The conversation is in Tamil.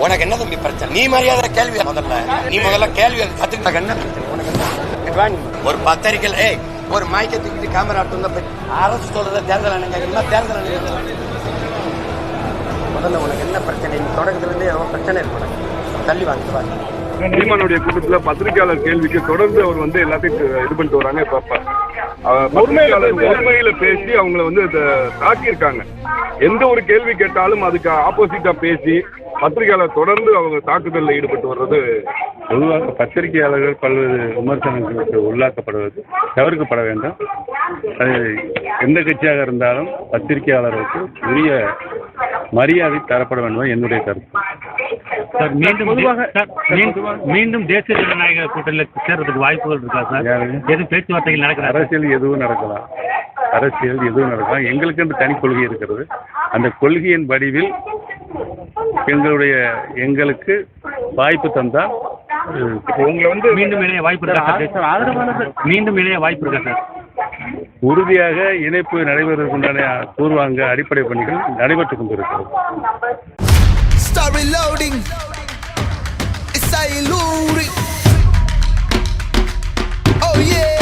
உனக்கு என்ன தம்பி பிரச்சனை? நீ மரியாதை கேள்வி முதல்ல கேள்வி கத்துக்கிட்ட என்ன பிரச்சனை உனக்கு? ஒரு பத்திரிக்கை ஒரு மைக்கை தூக்கிட்டு கேமரா எடுத்து அரசு சொல்றத தேர்தல் அணுங்க தேர்தல் முதல்ல உனக்கு என்ன பிரச்சனை? நீ தொடக்கத்துல இருந்தே எவ்வளவு பிரச்சனை இருக்கு, தள்ளி வாங்க. சீமானுடைய கூட்டத்துல பத்திரிகையாளர் கேள்விக்கு தொடர்ந்து அவர் எல்லாத்தையும் இது பண்ணிட்டு வராங்க. இப்ப உண்மையில பேசி அவங்களை தாக்கியிருக்காங்க. எந்த ஒரு கேள்வி கேட்டாலும் அதுக்கு ஆப்போசிட்டா பேசி பத்திரிகையாளர் தொடர்ந்து அவங்க தாக்குதலில் ஈடுபட்டு வர்றது. பொதுவாக பத்திரிகையாளர்கள் பல்வேறு விமர்சனங்களுக்கு உள்ளாக்கப்படுவது தவிர்க்கப்பட வேண்டும். அது எந்த கட்சியாக இருந்தாலும் பத்திரிகையாளர்களுக்கு உரிய மரியாதை தரப்பட வேண்டும் என்னுடைய கருத்து. சார் மீண்டும் தேசிய ஜனநாயக கூட்டணியில் சேர்றதுக்கு வாய்ப்புகள் இருக்கா சார்? எதுவும் பேச்சுவார்த்தைகள் நடக்கிற? அரசியல் எதுவும் நடக்கலாம். எங்களுக்கு என்று தனி கொள்கை இருக்கிறது. அந்த கொள்கையின் வடிவில் எங்களுக்கு வாய்ப்பு தந்தால் உங்களை மீண்டும் இணைய வாய்ப்பு இருக்கா? மீண்டும் இணைய வாய்ப்பு இருக்கா சார்? உறுதியாக இணைப்பு நடைபெறுவதற்குண்டான பூர்வாங்க அடிப்படை பணிகள் நடைபெற்றுக் கொண்டிருக்கிறது. Start reloading. It's a illusion. Oh yeah.